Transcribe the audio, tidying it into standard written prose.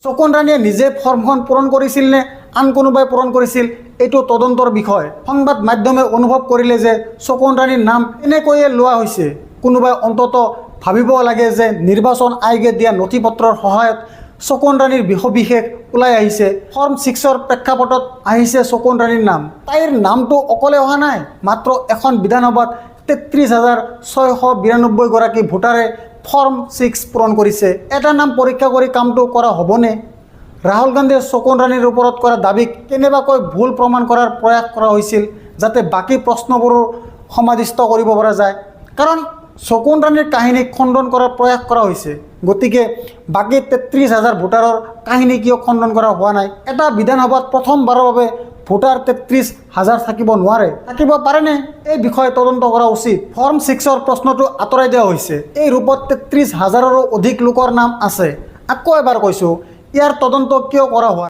চকুন ৰাণীয়ে নিজে ফৰ্মখন পূৰণ কৰিছিল নে আন কোনোবাই পূৰণ কৰিছিল এইটো তদন্তৰ বিষয়। সংবাদ মাধ্যমে অনুভৱ কৰিলে যে চকুন ৰাণীৰ নাম এনেকৈয়ে লোৱা হৈছে। কোনোবাই অন্তত ভাবিব লাগে যে নিৰ্বাচন আয়োগে দিয়া নথি পত্ৰৰ সহায়ত চকুন ৰাণীৰ বিশেষ ওলাই আহিছে। ফৰ্ম 6ৰ প্ৰেক্ষাপটত আহিছে চকুন ৰাণীৰ নাম। তাইৰ নামটো অকলে অহা নাই, মাত্ৰ এখন বিধানসভাত 33,692 গৰাকী ভোটাৰে ফৰ্ম 6 পূৰণ কৰিছে। এটা নাম পৰীক্ষা কৰি কামটো কৰা হ'বনে? ৰাহুল গান্ধীয়ে চকুন ৰাণীৰ ওপৰত কৰা দাবীক কেনেবাকৈ ভুল প্ৰমাণ কৰাৰ প্ৰয়াস কৰা হৈছিল যাতে বাকী প্ৰশ্নবোৰো সমাধিস্থ কৰিব পৰা যায়। কাৰণ চকুন ৰাণীৰ কাহিনীক খণ্ডন কৰাৰ প্ৰয়াস কৰা হৈছে, গতিকে বাকী 33,000 ভোটাৰৰ কাহিনী কিয় খণ্ডন কৰা হোৱা নাই? এটা বিধানসভাত প্ৰথমবাৰৰ বাবে ভোটাৰ 33,000 থাকিব নোৱাৰে, থাকিব পাৰেনে? এই বিষয়ে তদন্ত কৰা উচিত। ফৰ্ম 6ৰ প্ৰশ্নটো আঁতৰাই দিয়া হৈছে। এই ৰূপত 33,000ৰো অধিক লোকৰ নাম আছে। আকৌ এবাৰ কৈছোঁ, ইয়াৰ তদন্ত কিয় কৰা হোৱা